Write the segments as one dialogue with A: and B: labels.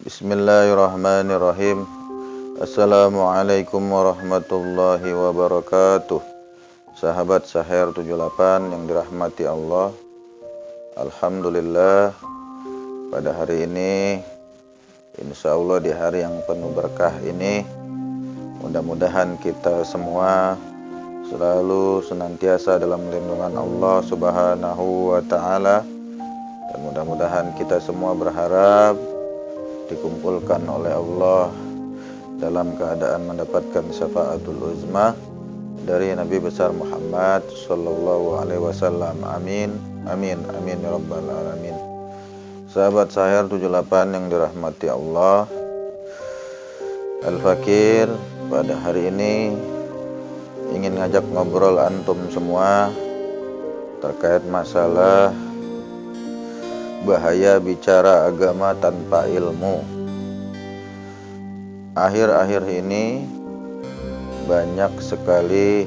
A: Bismillahirrahmanirrahim. Assalamualaikum warahmatullahi wabarakatuh. Sahabat Sahir 78 yang dirahmati Allah. Alhamdulillah, pada hari ini, insya Allah di hari yang penuh berkah ini, mudah-mudahan kita semua selalu senantiasa dalam lindungan Allah Subhanahu wa ta'ala. Dan mudah-mudahan kita semua berharap dikumpulkan oleh Allah dalam keadaan mendapatkan syafaatul uzma dari Nabi besar Muhammad sallallahu alaihi wasallam. Amin. Amin. Amin ya rabbal alamin. Sahabat Sahir 78 yang dirahmati Allah, Al-Fakir pada hari ini ingin ngajak ngobrol antum semua terkait masalah bahaya bicara agama tanpa ilmu. Akhir-akhir ini banyak sekali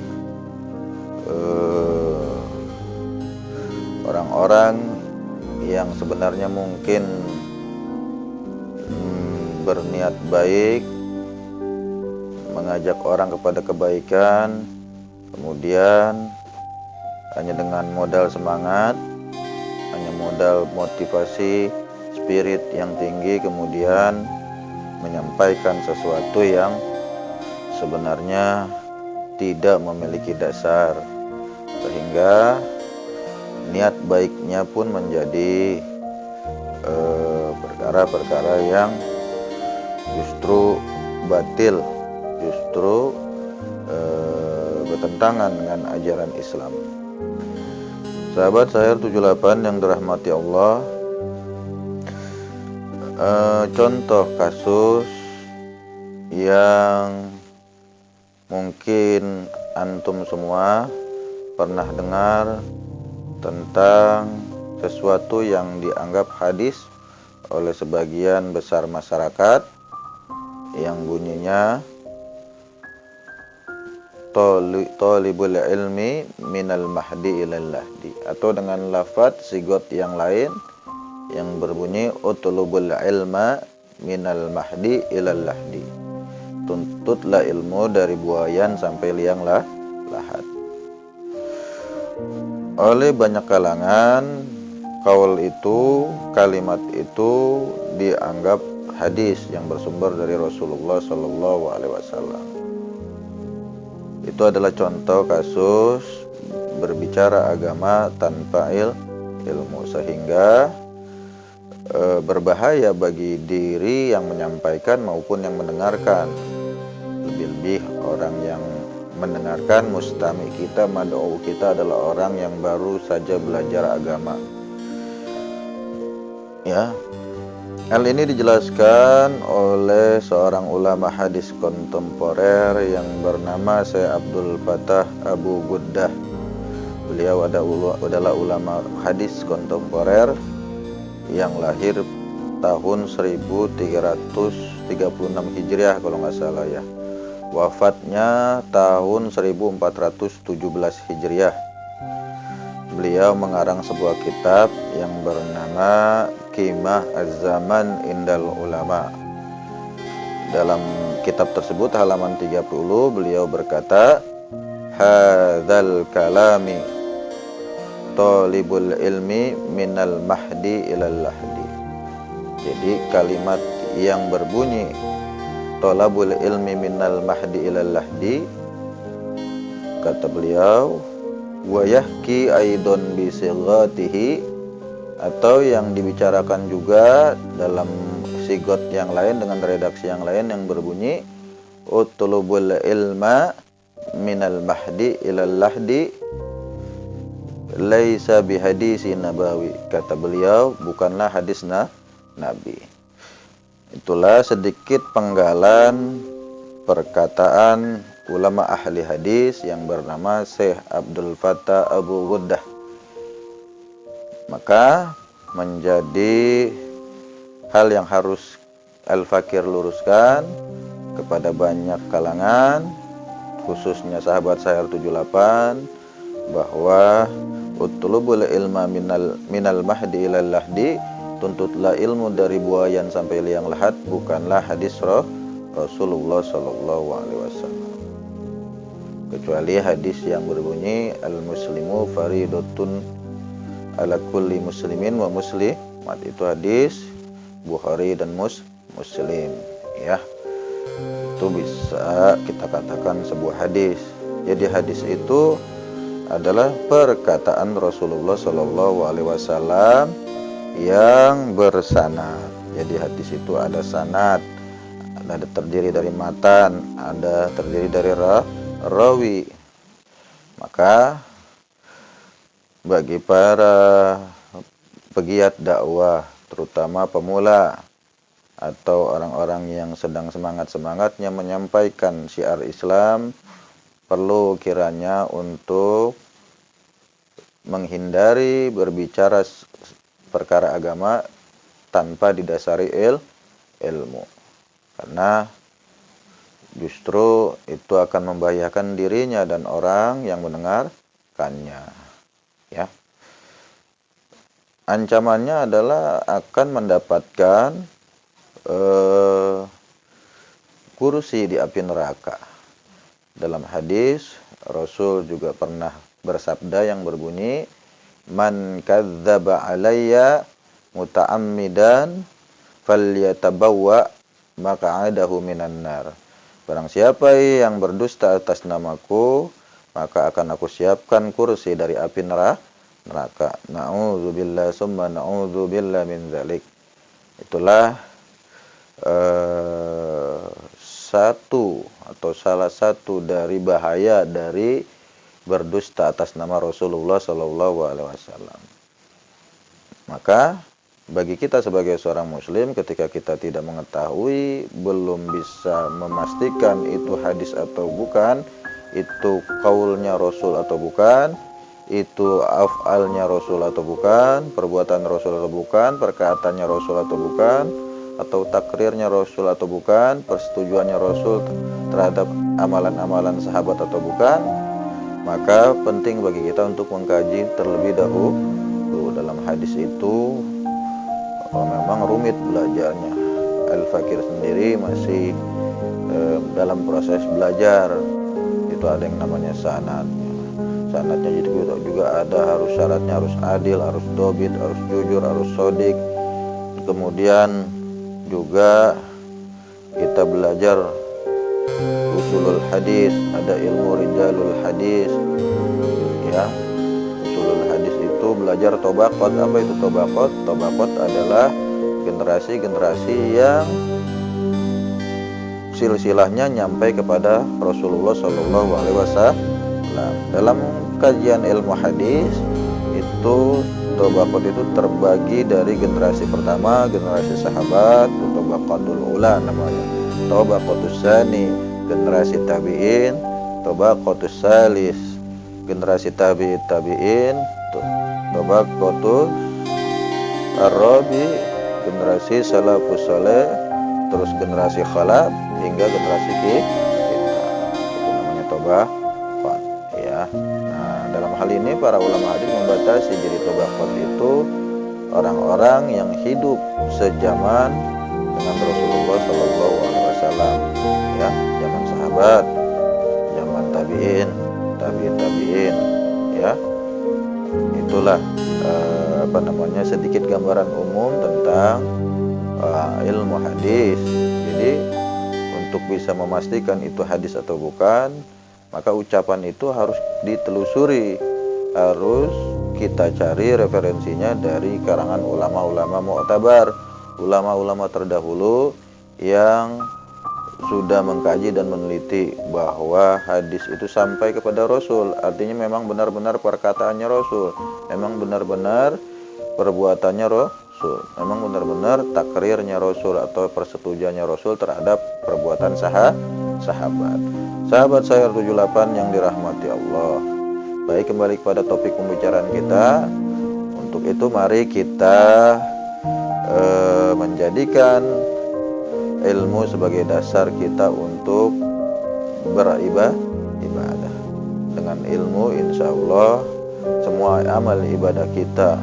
A: orang-orang yang sebenarnya mungkin berniat baik, mengajak orang kepada kebaikan, kemudian hanya dengan modal semangat, hanya modal motivasi, spirit yang tinggi, kemudian menyampaikan sesuatu yang sebenarnya tidak memiliki dasar, sehingga niat baiknya pun menjadi perkara-perkara yang justru batil, justru bertentangan dengan ajaran Islam. Sahabat Sahir 78 yang dirahmati Allah, contoh kasus yang mungkin antum semua pernah dengar tentang sesuatu yang dianggap hadis oleh sebagian besar masyarakat, yang bunyinya Talibul ilmi minal mahdi ilal lahdi, atau dengan lafaz sigot yang lain yang berbunyi utlubul ilma minal mahdi ilal lahdi, tuntutlah ilmu dari buayan sampai liang lahat. Oleh banyak kalangan, kaul itu, kalimat itu dianggap hadis yang bersumber dari Rasulullah sallallahu alaihi wasallam. Itu adalah contoh kasus berbicara agama tanpa ilmu, sehingga berbahaya bagi diri yang menyampaikan maupun yang mendengarkan. Lebih-lebih orang yang mendengarkan, mustami kita, mad'u kita adalah orang yang baru saja belajar agama. Ya. Hal ini dijelaskan oleh seorang ulama hadis kontemporer yang bernama Syekh Abdul Fattah Abu Ghuddah. Beliau adalah ulama hadis kontemporer yang lahir tahun 1336 Hijriah kalau nggak salah ya. Wafatnya tahun 1417 Hijriah. Beliau mengarang sebuah kitab yang bernama Qimah Az-Zaman Indal Ulama. Dalam kitab tersebut halaman 30 beliau berkata, hadzal kalami talibul ilmi minal mahdi ilal lahdi. Jadi kalimat yang berbunyi talabul ilmi minal mahdi ilal lahdi, kata beliau, wa yahki aidon bi sighatihi, atau yang dibicarakan juga dalam sigot yang lain dengan redaksi yang lain yang berbunyi utlubul ilma minal mahdi ilal lahdi laisa bihadisi nabawi. Kata beliau, bukanlah hadis Nabi. Itulah sedikit penggalan perkataan ulama ahli hadis yang bernama Syekh Abdul Fattah Abu Ghuddah. Maka menjadi hal yang harus Al-Fakir luruskan kepada banyak kalangan, khususnya sahabat Sahir 78, bahwa utlubul ilma minal mahdi ilal lahdi tuntutlah ilmu dari buayan sampai liang lahat bukanlah hadis Rasulullah Shallallahu Alaihi Wasallam, kecuali hadis yang berbunyi al-muslimu faridatun ala kulli muslimin wa muslimat. Itu hadis Bukhari dan Muslim, ya. Itu bisa kita katakan sebuah hadis. Jadi hadis itu adalah perkataan Rasulullah Shallallahu Alaihi Wasallam yang bersanad. Jadi hadis itu ada sanad, ada terdiri dari matan, ada terdiri dari rawi. Maka bagi para pegiat dakwah, terutama pemula atau orang-orang yang sedang semangat-semangatnya menyampaikan syiar Islam, perlu kiranya untuk menghindari berbicara perkara agama tanpa didasari ilmu, karena justru itu akan membahayakan dirinya dan orang yang mendengarkannya, ya. Ancamannya adalah akan mendapatkan kursi di api neraka. Dalam hadis Rasul juga pernah bersabda yang berbunyi, man kadzdzaba alayya muta'ammidan falyatabawwa maq'adahu minan nar. Barang siapa yang berdusta atas namaku, maka akan aku siapkan kursi dari api neraka. Na'udzubillah summa na'udzubillah min dzalik. Itulah salah satu dari bahaya dari berdusta atas nama Rasulullah Shallallahu Alaihi Wasallam. Maka bagi kita sebagai seorang muslim, ketika kita tidak mengetahui, belum bisa memastikan itu hadis atau bukan, itu qaulnya Rasul atau bukan, itu af'alnya Rasul atau bukan, perbuatan Rasul atau bukan, perkataannya Rasul atau bukan, atau takrirnya Rasul atau bukan, persetujuannya Rasul terhadap amalan-amalan sahabat atau bukan, maka penting bagi kita untuk mengkaji terlebih dahulu. Dalam hadis itu memang rumit belajarnya. Al-Fakir sendiri masih dalam proses belajar. Itu ada yang namanya sanadnya. Sanadnya juga ada, harus syaratnya harus adil, harus dobit, harus jujur, harus sodik. Kemudian juga kita belajar usulul hadis, ada ilmu rijalul hadis, ya. Usulul hadis itu belajar tobaqot. Apa itu tobaqot? Tobaqot adalah generasi-generasi yang silsilahnya nyampai kepada Rasulullah Shallallahu Alaihi Wasallam. Dalam kajian ilmu hadis itu tobaqot itu terbagi dari generasi pertama, generasi sahabat, tobaqatul ula namanya. Tobaqatus tsani, generasi tabi'in. Tobaqatus salis, generasi tabi'in. Tobaqatus ar-rabi, generasi salafus saleh, terus generasi khalaf hingga generasi kita. Itu namanya tobaqat, ya. Nah, dalam hal ini para ulama hadis membatasi jadi tobaqat itu orang-orang yang hidup sejaman dengan Rasulullah Shallallahu Alaihi Wasallam, ya, zaman sahabat, zaman tabiin, tabiin, ya. Itulah sedikit gambaran umum tentang ilmu hadis. Jadi untuk bisa memastikan itu hadis atau bukan, maka ucapan itu harus ditelusuri, harus kita cari referensinya dari karangan ulama-ulama mu'tabar, ulama-ulama terdahulu yang sudah mengkaji dan meneliti bahwa hadis itu sampai kepada Rasul. Artinya memang benar-benar perkataannya Rasul, memang benar-benar perbuatannya Rasul, memang benar-benar takrirnya Rasul atau persetujuannya Rasul terhadap perbuatan sahabat. Sahabat saya 78 yang dirahmati Allah. Baik, kembali kepada topik pembicaraan kita. Untuk itu mari kita menjadikan ilmu sebagai dasar kita untuk beribadah. Dengan ilmu insya Allah semua amal ibadah kita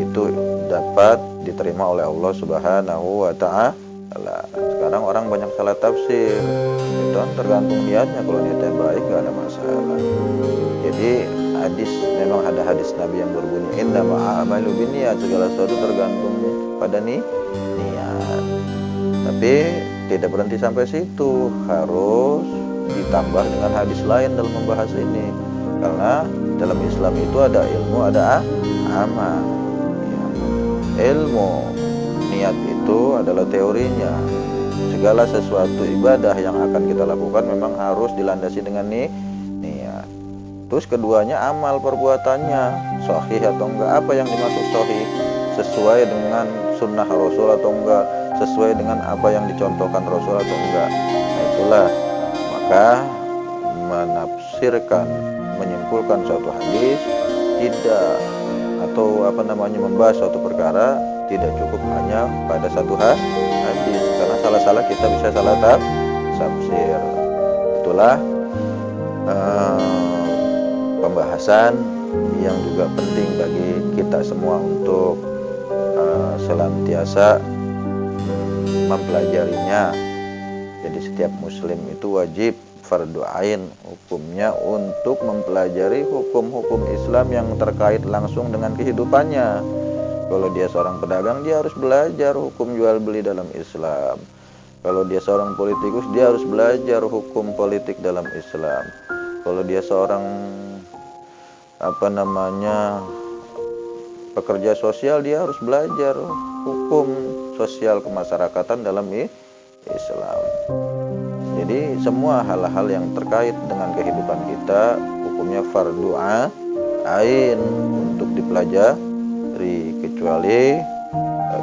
A: itu dapat diterima oleh Allah Subhanahu wa Ta'ala. Sekarang orang banyak salah tafsir, itu kan tergantung niatnya. Kalau niatnya baik nggak ada masalah. Jadi memang ada hadis Nabi yang berbunyi innamal a'malu binniyat, segala sesuatu tergantung pada niat. Tapi tidak berhenti sampai situ, harus ditambah dengan hadis lain dalam membahas ini. Karena dalam Islam itu ada ilmu, ada amal. Ilmu, niat itu adalah teorinya. Segala sesuatu ibadah yang akan kita lakukan memang harus dilandasi dengan niat. Terus keduanya amal perbuatannya, sahih atau enggak. Apa yang dimaksud sahih? Sesuai dengan sunnah Rasul atau enggak? Sesuai dengan apa yang dicontohkan Rasul atau enggak? Nah itulah, maka menafsirkan, menyimpulkan suatu hadis tidak, atau membahas suatu perkara tidak cukup hanya pada satu hadis, karena salah-salah kita bisa salah tafsir. Itulah pembahasan yang juga penting bagi kita semua untuk senantiasa mempelajarinya. Jadi setiap muslim itu wajib fardu ain hukumnya untuk mempelajari hukum-hukum Islam yang terkait langsung dengan kehidupannya. Kalau dia seorang pedagang, dia harus belajar hukum jual beli dalam Islam. Kalau dia seorang politikus, dia harus belajar hukum politik dalam Islam. Kalau dia seorang pekerja sosial, dia harus belajar hukum sosial kemasyarakatan dalam Islam. Jadi semua hal-hal yang terkait dengan kehidupan kita hukumnya fardu ain untuk dipelajari, kecuali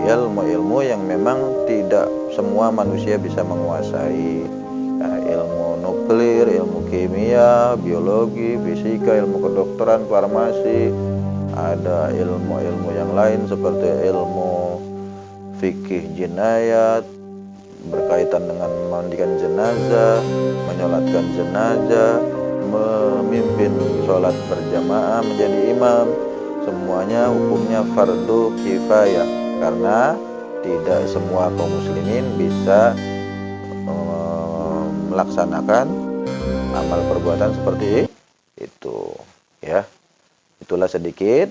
A: ilmu-ilmu yang memang tidak semua manusia bisa menguasai. Ilmu nuklir, ilmu kimia, biologi, fisika, ilmu kedokteran, farmasi. Ada ilmu-ilmu yang lain seperti ilmu fikih jinayat, berkaitan dengan memandikan jenazah, menyolatkan jenazah, memimpin sholat berjamaah, menjadi imam. Semuanya hukumnya fardu kifayah, karena tidak semua kaum muslimin bisa melaksanakan amal perbuatan seperti itu, ya. Itulah sedikit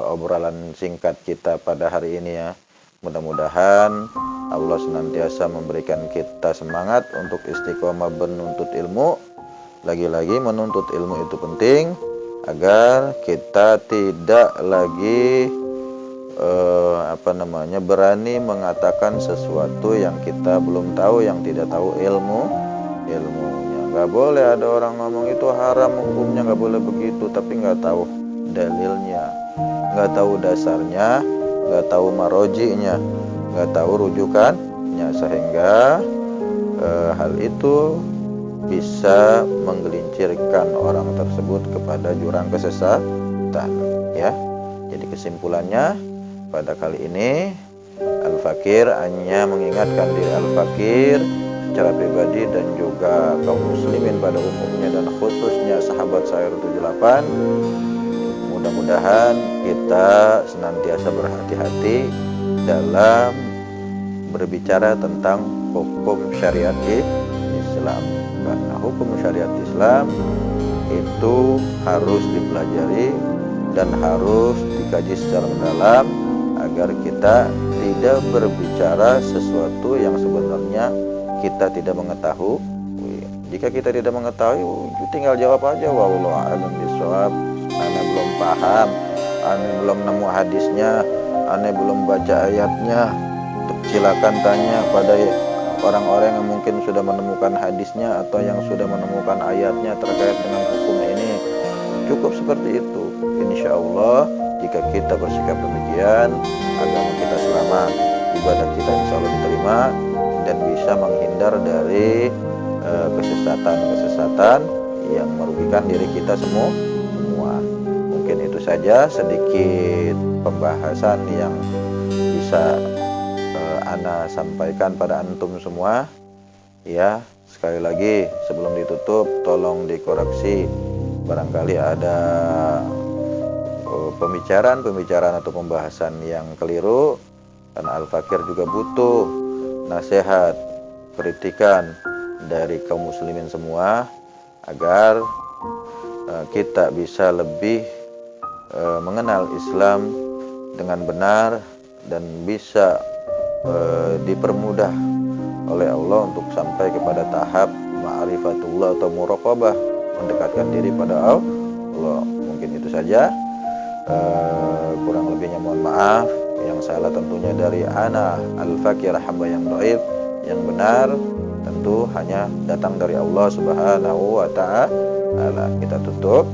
A: obrolan singkat kita pada hari ini, ya. Mudah-mudahan Allah senantiasa memberikan kita semangat untuk istiqomah menuntut ilmu. Lagi-lagi menuntut ilmu itu penting agar kita tidak lagi berani mengatakan sesuatu yang kita belum tahu, yang tidak tahu ilmunya. Nggak boleh ada orang ngomong itu haram hukumnya, nggak boleh begitu, tapi nggak tahu dalilnya, nggak tahu dasarnya, nggak tahu marojinya, nggak tahu rujukannya, sehingga hal itu bisa menggelincirkan orang tersebut kepada jurang kesesatan, ya. Jadi kesimpulannya pada kali ini, Al-Fakir hanya mengingatkan diri Al-Fakir secara pribadi dan juga kaum muslimin pada umumnya dan khususnya sahabat Syair 78. Mudah-mudahan kita senantiasa berhati-hati dalam berbicara tentang hukum syariat Islam, karena hukum syariat Islam itu harus dipelajari dan harus dikaji secara mendalam agar kita tidak berbicara sesuatu yang sebenarnya kita tidak mengetahui. Jika kita tidak mengetahui, tinggal jawab aja wallahu a'lam bishawab. Ane belum paham, ane belum nemu hadisnya, ane belum baca ayatnya. Silakan tanya pada orang-orang yang mungkin sudah menemukan hadisnya atau yang sudah menemukan ayatnya terkait dengan hukum ini. Cukup seperti itu. Insya Allah jika kita bersikap demikian, agama kita selamat, ibadah kita insya Allah diterima, dan bisa menghindar dari kesesatan-kesesatan yang merugikan diri kita semua. Mungkin itu saja sedikit pembahasan yang bisa Ana sampaikan pada antum semua, ya. Sekali lagi sebelum ditutup, tolong dikoreksi barangkali ada pembicaraan atau pembahasan yang keliru, karena al-fakir juga butuh nasihat, kritikan dari kaum muslimin semua agar kita bisa lebih mengenal Islam dengan benar dan bisa dipermudah oleh Allah untuk sampai kepada tahap ma'rifatullah atau muraqabah, mendekatkan diri pada Allah. Mungkin itu saja. Kurang lebihnya mohon maaf. Yang salah tentunya dari ana al-fakir, hamba yang dhaif. Yang benar tentu hanya datang dari Allah Subhanahu wa ta'ala. Kita tutup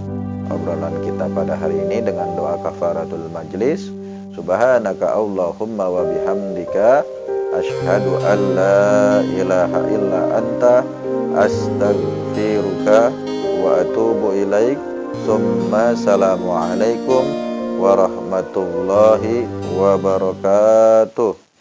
A: obrolan kita pada hari ini dengan doa kafaratul majlis. Subhanaka Allahumma wa bihamdika asyhadu an la ilaha illa anta astaghfiruka wa atubu ilaik. Summa assalamualaikum warahmatullahi wabarakatuh.